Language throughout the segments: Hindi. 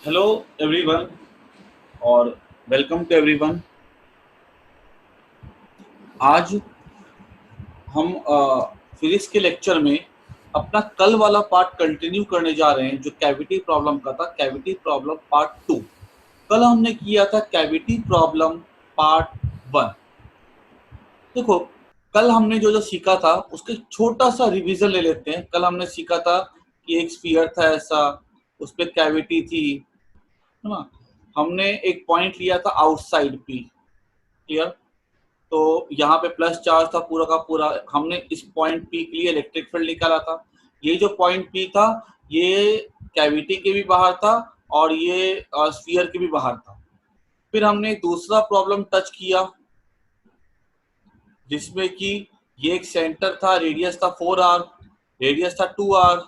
हेलो एवरीवन और वेलकम टू एवरीवन। आज हम फिजिक्स के लेक्चर में अपना कल वाला पार्ट कंटिन्यू करने जा रहे हैं जो कैविटी प्रॉब्लम का था। Cavity problem part 2। कल हमने किया था कैविटी प्रॉब्लम पार्ट 1। देखो, कल हमने जो जो सीखा था उसके छोटा सा रिवीजन ले लेते हैं। कल हमने सीखा था कि एक स्फीयर था ऐसा, उस पर कैविटी थी, है ना। हमने एक पॉइंट लिया था आउटसाइड पी। क्लियर? तो यहाँ पे प्लस चार्ज था पूरा का पूरा। हमने इस पॉइंट पी के लिए इलेक्ट्रिक फील्ड निकाला था। ये जो पॉइंट पी था ये कैविटी के भी बाहर था और ये स्फीयर के भी बाहर था। फिर हमने दूसरा प्रॉब्लम टच किया जिसमें कि ये एक सेंटर था, रेडियस था 4r, रेडियस था 2r,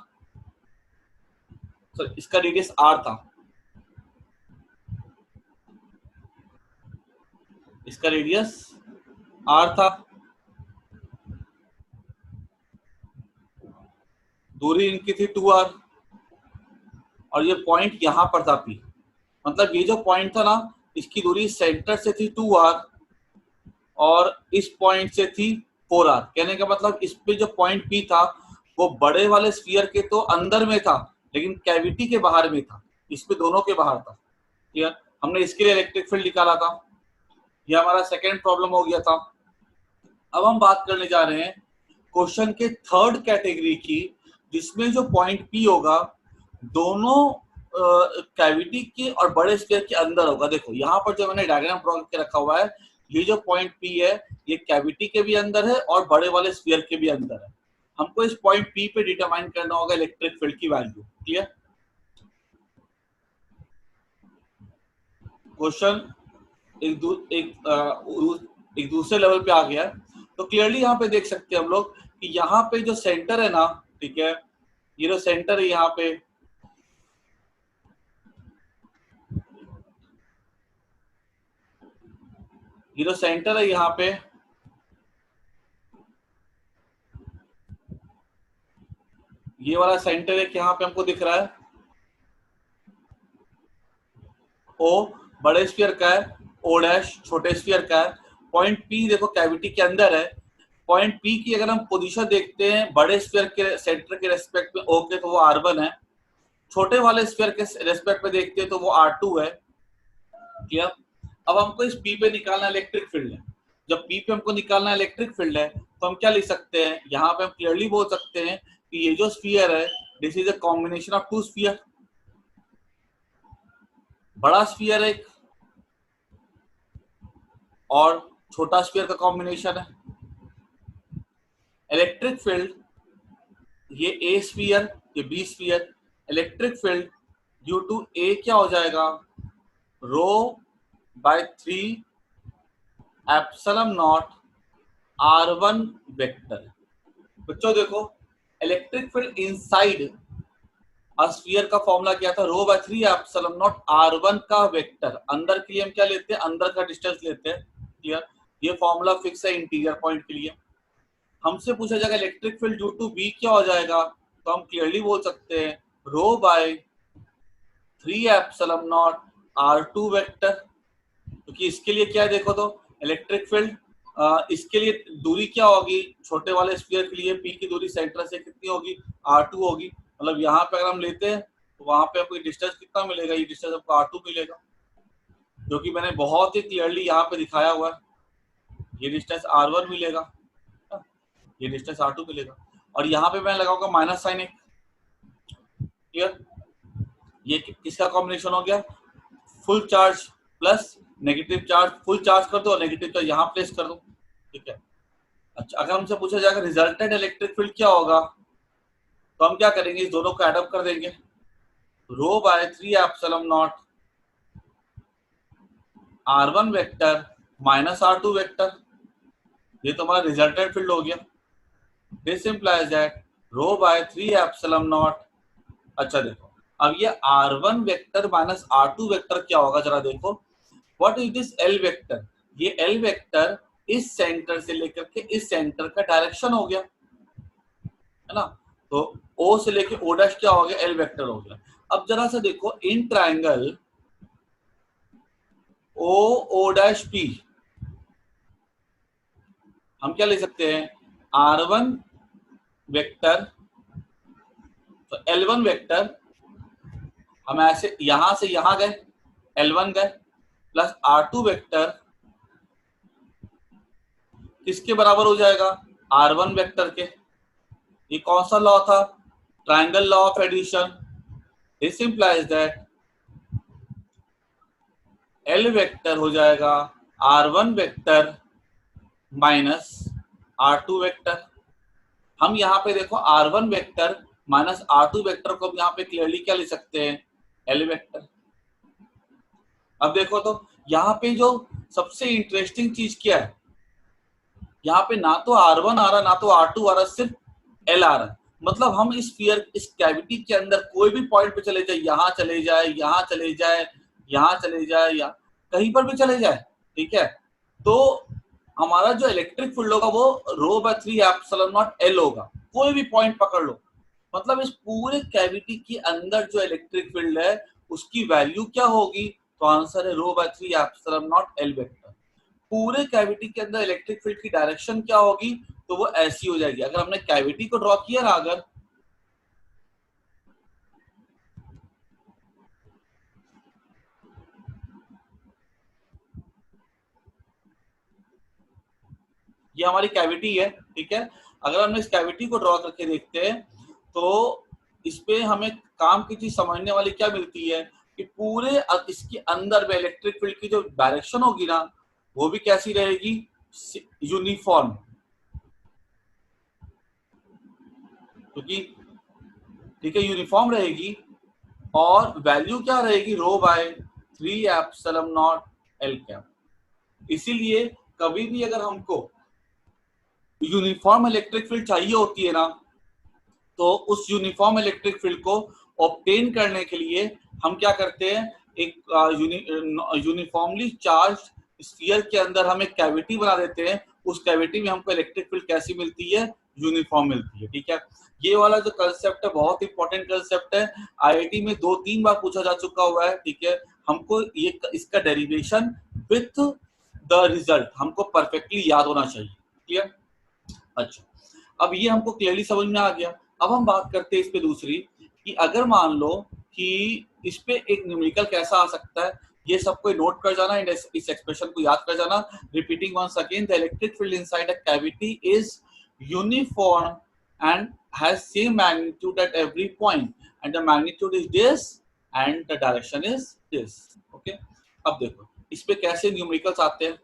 सॉरी इसका रेडियस r था, इसका रेडियस r था, दूरी इनकी थी 2r और ये पॉइंट यहाँ पर था P। मतलब ये जो पॉइंट था ना, इसकी दूरी सेंटर से थी 2r और इस पॉइंट से थी 4r। कहने का मतलब इस पे जो पॉइंट P था वो बड़े वाले स्फीयर के तो अंदर में था लेकिन कैविटी के बाहर में था, इस पे दोनों के बाहर था। क्लियर? हमने इसके लिए इलेक्ट्रिक फील्ड निकाला था। ये हमारा सेकेंड प्रॉब्लम हो गया था। अब हम बात करने जा रहे हैं क्वेश्चन के थर्ड कैटेगरी की, जिसमें जो पॉइंट P होगा दोनों कैविटी के और बड़े स्फीयर के अंदर होगा। देखो यहाँ पर जो मैंने डायग्राम ड्रॉ करके रखा हुआ है, ये जो पॉइंट P है ये कैविटी के भी अंदर है और बड़े वाले स्फीयर के भी अंदर है। हमको इस पॉइंट P पे डिटरमाइन करना होगा इलेक्ट्रिक फील्ड की वैल्यू। क्लियर? क्वेश्चन एक दूसरे लेवल पे आ गया है। तो क्लियरली यहाँ पे देख सकते हैं हम लोग कि यहाँ पे जो सेंटर है ना, ठीक है, ये जो सेंटर है यहाँ पे, ये जो सेंटर है यहाँ पे, ये वाला सेंटर एक यहाँ पे हमको दिख रहा है O बड़े स्फीयर का है, O डैश छोटे स्फीयर का है। पॉइंट P देखो कैविटी के अंदर है। पॉइंट P की अगर हम पोजीशन देखते हैं बड़े स्फीयर के सेंटर के रेस्पेक्ट में O के, तो वो R1 है। छोटे वाले स्फीयर के रेस्पेक्ट में देखते हैं तो वो R2 है। क्लियर? अब हमको इस P पे निकालना इलेक्ट्रिक फील्ड है। जब P पे हमको निकालना इलेक्ट्रिक फील्ड है तो हम क्या लिख सकते हैं, यहाँ पे हम क्लियरली बोल सकते हैं कि ये जो स्फीयर है this is a combination of two sphere. बड़ा स्फीयर एक और छोटा स्फीयर का कॉम्बिनेशन है। इलेक्ट्रिक फील्ड, ये ए स्फीयर, ये B sphere. Electric field due to A क्या हो जाएगा, rho by 3 epsilon naught R1 vector. बच्चों देखो, इलेक्ट्रिक फील्ड इनसाइड स्फीयर का फॉर्मूला क्या था, रो बाय 3 एप्सिलॉन नॉट R1 का वेक्टर। अंदर के लिए हम क्या लेते हैं, अंदर का डिस्टेंस लेते हैं। क्लियर? ये फॉर्मूला फिक्स है इंटीरियर पॉइंट के लिए। हमसे पूछा जाएगा electric field due to B क्या हो जाएगा, तो हम क्लियरली बोल सकते हैं rho by 3 epsilon naught R2 vector. क्योंकि इसके लिए क्या है देखो तो, इलेक्ट्रिक फील्ड इसके लिए दूरी क्या होगी, छोटे वाले स्फीयर के लिए P की दूरी सेंटर से कितनी होगी, R2 होगी। मतलब यहाँ पे अगर हम लेते हैं तो वहां पे आपको डिस्टेंस कितना मिलेगा, ये डिस्टेंस आपको R2 मिलेगा, जो कि मैंने बहुत ही क्लियरली यहाँ पे दिखाया हुआ है। ये डिस्टेंस R1 मिलेगा, ये डिस्टेंस R2 मिलेगा और यहाँ पे मैं लगाऊंगा माइनस साइन एक। क्लियर? ये किसका कॉम्बिनेशन हो गया, full charge plus negative charge. Full charge कर दो और नेगेटिव चार्ज यहाँ प्लेस कर दो। ठीक है? अच्छा, अगर हमसे पूछा जाएगा रिजल्टेंट इलेक्ट्रिक फील्ड क्या होगा, तो हम क्या करेंगे, इस दोनों को एड अप कर देंगे। Rho by 3 epsilon naught R1 vector minus R2 vector, ये तो हमारा रिजल्टेंट फील्ड हो गया। This implies that rho by 3 epsilon naught. अच्छा देखो, अब ये R1 vector minus R2 vector क्या होगा जरा देखो। What is this L vector, ये L वेक्टर इस सेंटर से लेकर के इस सेंटर का डायरेक्शन हो गया, है ना। तो O से लेके O डैश क्या हो गया, L वेक्टर हो गया। अब जरा सा देखो, in triangle O O dash P हम क्या ले सकते हैं, R1 वेक्टर, तो L1 वेक्टर हम ऐसे यहां से यहां गए, L1 गए, प्लस R2 वेक्टर किसके बराबर हो जाएगा, R1 वेक्टर के। ये कौन सा लॉ था, triangle law of addition. This implies that L vector हो जाएगा R1 vector minus R2 vector. हम यहाँ पे देखो R1 vector minus R2 vector को यहाँ पे क्लियरली क्या ले सकते हैं, L वेक्टर। अब देखो तो यहाँ पे जो सबसे इंटरेस्टिंग चीज क्या है, यहाँ पे ना तो R1 आ रहा ना तो R2 आ रहा, सिर्फ L आ रहा। मतलब हम इस स्फीयर, इस कैविटी के अंदर कोई भी पॉइंट पे चले जाए, यहाँ चले जाए, यहाँ चले जाए, यहाँ चले जाए, या कहीं पर भी चले जाए, ठीक है, तो हमारा जो इलेक्ट्रिक फील्ड होगा वो ρ/3 ε0 L होगा। कोई भी पॉइंट पकड़ लो, मतलब इस पूरे कैविटी के अंदर जो इलेक्ट्रिक फील्ड है उसकी वैल्यू क्या होगी, तो आंसर है ρ/3 ε0 L वेक्टर। पूरे कैविटी के अंदर इलेक्ट्रिक फील्ड की डायरेक्शन क्या होगी, तो वो ऐसी हो जाएगी। अगर हमने कैविटी को ड्रॉ किया ना, अगर ये हमारी कैविटी है, ठीक है, अगर हमने इस कैविटी को ड्रॉ करके देखते हैं तो इस पे हमें काम की चीज समझने वाली क्या मिलती है कि पूरे इसके अंदर में इलेक्ट्रिक फील्ड की जो डायरेक्शन होगी ना वो भी कैसी रहेगी, यूनिफॉर्म, क्योंकि ठीक है यूनिफॉर्म रहेगी। और वैल्यू क्या रहेगी, ρ/3 ε0 L कैप। इसीलिए कभी भी अगर हमको यूनिफॉर्म इलेक्ट्रिक फील्ड चाहिए होती है ना, तो उस यूनिफॉर्म इलेक्ट्रिक फील्ड को ऑब्टेन करने के लिए हम क्या करते हैं, एक यूनिफॉर्मली चार्ज स्फीयर के अंदर हम एक कैविटी बना देते हैं। उस कैविटी में हमको इलेक्ट्रिक फील्ड कैसी मिलती है, यूनिफॉर्म मिलती है, ठीक है। ये वाला जो कंसेप्ट है बहुत इंपॉर्टेंट कंसेप्ट है, आईआईटी में 2-3 बार पूछा जा चुका हुआ है, ठीक है। हमको ये इसका डेरिवेशन विथ द रिजल्ट हमको परफेक्टली याद होना चाहिए, क्लियर। अच्छा, अब ये हमको क्लियरली समझ में आ गया। अब हम बात करते हैं इस पे दूसरी, कि अगर मान लो कि इस पे एक न्यूमेरिकल कैसा आ सकता है, ये सबको नोट कर जाना, इस एक्सप्रेशन को याद कर जाना। Repeating once again, the electric field inside a cavity is uniform and has same magnitude at every point and the magnitude is this and the direction is this, okay. अब देखो इस पे कैसे न्यूमेरिकल्स आते हैं।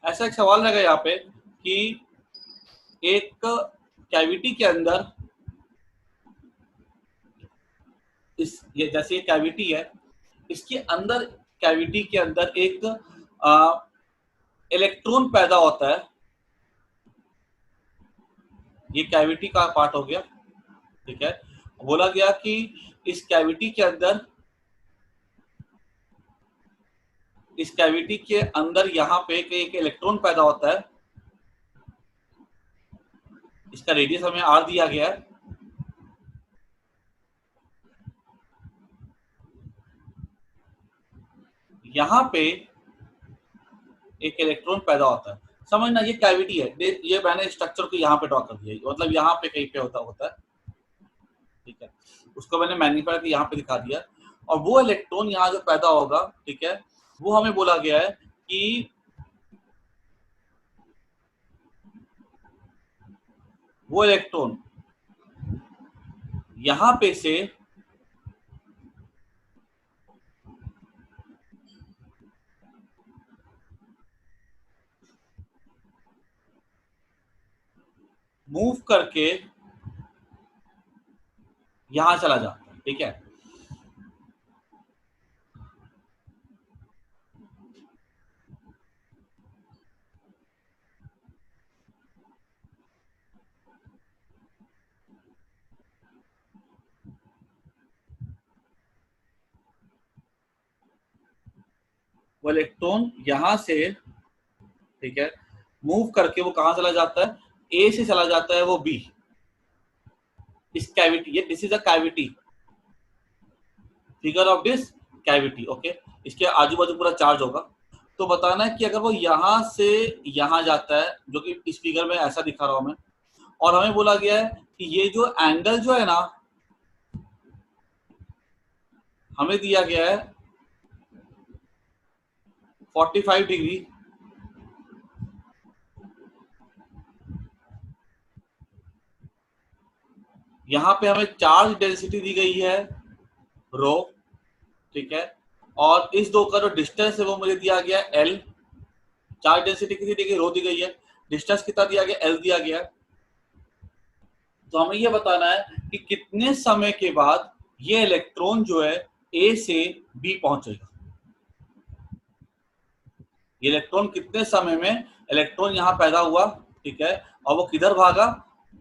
ऐसा एक सवाल रहेगा यहाँ पे कि एक कैविटी के अंदर इस ये जैसे ये कैविटी है, इसके अंदर कैविटी के अंदर एक इलेक्ट्रॉन पैदा होता है। ये कैविटी का पार्ट हो गया, ठीक है। बोला गया कि इस कैविटी के अंदर, इस कैविटी के अंदर यहाँ पे एक इलेक्ट्रॉन पैदा होता है। इसका रेडियस हमें आर दिया गया है। यहाँ पे एक इलेक्ट्रॉन पैदा होता है, समझना ये कैविटी है। ये मैंने स्ट्रक्चर को यहाँ पे ड्रॉ कर दिया, मतलब यहाँ पे कहीं पे होता है, ठीक है। उसको मैंने मैग्नीफाई करके यहाँ पे दिखा दिया। और वो इलेक्ट्रॉन यहाँ जो पैदा होगा, ठीक है, वो हमें बोला गया है कि वो इलेक्ट्रॉन यहाँ पे से मूव करके यहां चला जाता है, ठीक है। वो इलेक्ट्रॉन यहां से, ठीक है, मूव करके वो कहां चला जाता है, ए से चला जाता है वो बी, इस कैविटी, ये this is a cavity, figure of this cavity, okay. इसके आजू बाजू पूरा चार्ज होगा। तो बताना है कि अगर वो यहां से यहां जाता है, जो कि इस फिगर में ऐसा दिखा रहा हूं मैं, और हमें बोला गया है कि ये जो एंगल जो है ना, हमें दिया गया है 45 डिग्री, यहां पे हमें चार्ज डेंसिटी दी गई है रो, ठीक है, और इस दो का जो डिस्टेंस है वो मुझे दिया गया है एल। चार्ज डेंसिटी कितनी दी गई, रो दी गई है, डिस्टेंस कितना दिया गया, एल दिया गया है। तो हमें ये बताना है कि कितने समय के बाद ये इलेक्ट्रॉन जो है ए से बी पहुंचेगा। ये इलेक्ट्रॉन कितने समय में इलेक्ट्रॉन यहाँ पैदा हुआ, ठीक है, और वो किधर भागा,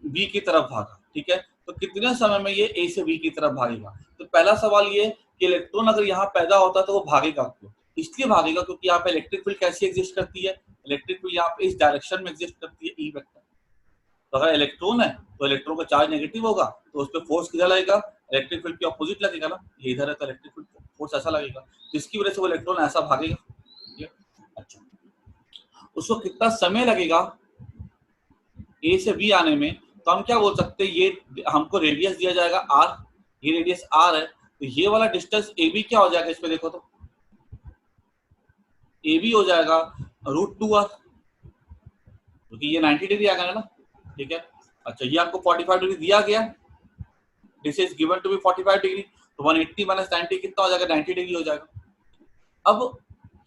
बी की तरफ भागा, ठीक है। तो कितने समय में ये ए से बी की तरफ भागेगा। तो पहला सवाल ये कि इलेक्ट्रॉन अगर यहाँ पैदा होता है तो वो भागेगा क्यों, इसलिए भागेगा क्योंकि यहाँ पे इलेक्ट्रिक फील्ड कैसी एग्जिस्ट करती है, इलेक्ट्रिक फील्ड यहाँ पे इस डायरेक्शन में एग्जिस्ट करती है, ई वेक्टर। तो अगर इलेक्ट्रॉन है तो इलेक्ट्रॉन का चार्ज नेगेटिव होगा, तो उस पर फोर्स किधर लगेगा, इलेक्ट्रिक फील्ड के ऑपोजिट लगेगा ना, ये इधर है तो इलेक्ट्रिक फील्ड फोर्स ऐसा लगेगा, जिसकी वजह से वो इलेक्ट्रॉन ऐसा भागेगा, ठीक है। अच्छा, उसको कितना समय लगेगा ए से बी आने में, तो हम क्या बोल सकते हैं, ये हमको रेडियस दिया जाएगा आर, ये रेडियस आर है, तो ये वाला डिस्टेंस ए बी क्या हो जाएगा, इस पे देखो तो ए बी हो जाएगा √2r, क्योंकि ये 90 डिग्री आ गया ना, ठीक है। अच्छा, ये आपको 45 डिग्री दिया गया, this is given to be 45 degree, तो 180 माइनस 90 कितना हो जाएगा, 90 डिग्री हो जाएगा। अब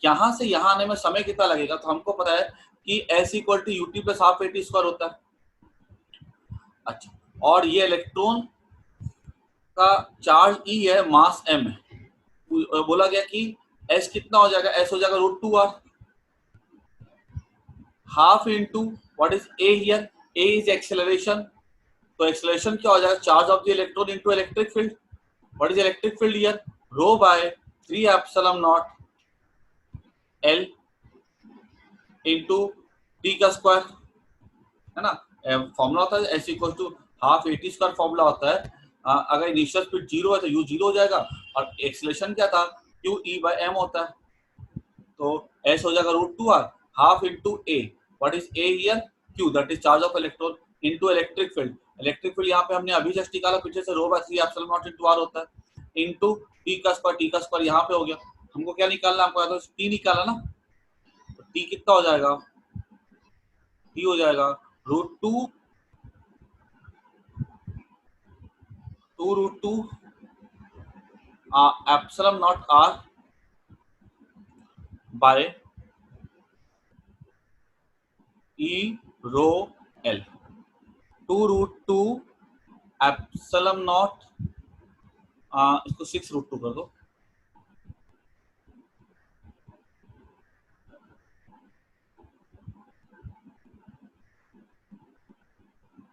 यहां से यहां आने में समय कितना लगेगा, तो हमको पता है कि S equal to U T plus half A T square होता है। अच्छा, और ये इलेक्ट्रॉन का चार्ज E है, मास M है, बोला गया कि S कितना हो जाएगा, S हो जाएगा √2r, half into what is A here, A is acceleration, तो एक्सेलरेशन क्या हो जाएगा, charge of the electron into electric field, what is electric field here, rho by 3 epsilon naught L into T का स्क्वायर, है ना। फॉर्मूला होता है S equal to half A T square, formula होता है। अगर इनिशियल स्पीड 0 है तो U 0 हो जाएगा, और एक्सेलरेशन क्या था, Q E बाय M होता है, तो S हो जाएगा √2r, half into A, what is A here, Q that is charge of electron into electric field, electric field यहाँ पे हमने अभी जस्ट निकाला पीछे से, rho by 3 epsilon naught into r होता है, इंटू टी का स्क्वायर यहाँ पे हो गया। हमको क्या निकालना, हमको तो टी निकाला ना, तो टी कितना हो जाएगा, टी हो जाएगा √2 √2 epsilon naught r by E rho L, 2√2 epsilon naught, इसको 6√2 कर दो,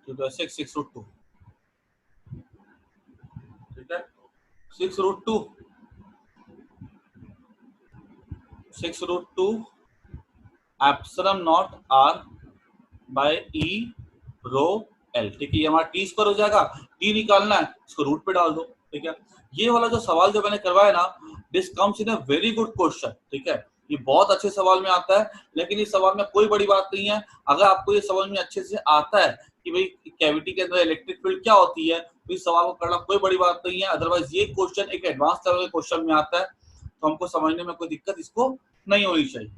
ठीक है, 6√2, ठीक है, 6√2 epsilon naught r by E rho L, ठीक है। ये हमारा टी स्क्वायर हो जाएगा, टी निकालना है, इसको रूट पे डाल दो, ठीक है। ये वाला जो सवाल जो मैंने करवाया ना, this comes in a very good question, ठीक है, ये बहुत अच्छे सवाल में आता है, लेकिन इस सवाल में कोई बड़ी बात नहीं है। अगर आपको ये समझ में अच्छे से आता है कि भाई कैविटी के अंदर इलेक्ट्रिक फील्ड क्या होती है, तो इस सवाल को करना कोई बड़ी बात नहीं है। अदरवाइज ये क्वेश्चन एक एडवांस लेवल के क्वेश्चन में आता है, तो हमको समझने में कोई दिक्कत इसको नहीं होनी चाहिए।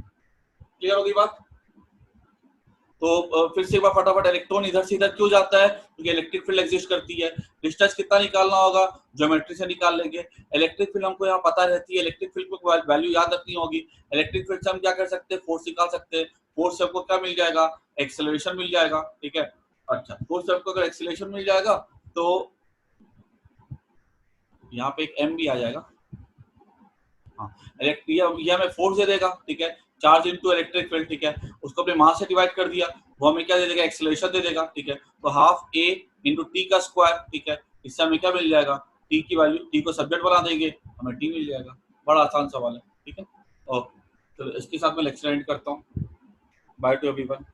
क्लियर होगी बात। तो फिर से एक बार फटाफट, इलेक्ट्रॉन इधर से इधर क्यों जाता है, क्योंकि इलेक्ट्रिक फील्ड एग्जिस्ट करती है। डिस्टेंस कितना निकालना होगा, ज्योमेट्री से निकाल लेंगे। इलेक्ट्रिक फील्ड हमको यहाँ पता रहती है, इलेक्ट्रिक फील्ड को वैल्यू याद रखनी होगी। इलेक्ट्रिक फील्ड से हम क्या कर सकते हैं, फोर्स निकाल सकते हैं। फोर्स से हमको क्या मिल जाएगा, एक्सेलरेशन मिल जाएगा, ठीक है। अच्छा, फोर्स से हमको अगर एक्सेलरेशन मिल जाएगा तो यहाँ पे एक m भी आ जाएगा, हाँ, ये हमें फोर्स दे देगा, ठीक है, चार्ज इनटू इलेक्ट्रिक फील्ड, ठीक है। उसको अपने मास से डिवाइड कर दिया, वो हमें क्या दे देगा, एक्सेलरेशन दे देगा, ठीक है। तो हाफ a इंटू टी का स्क्वायर, ठीक है, इससे हमें क्या मिल जाएगा, टी की वैल्यू, टी को सब्जेक्ट बना देंगे, हमें टी मिल जाएगा। बड़ा आसान सवाल है, ठीक है, ओके। तो इसके साथ मैं लेक्चर एंड करता हूँ। By two everyone.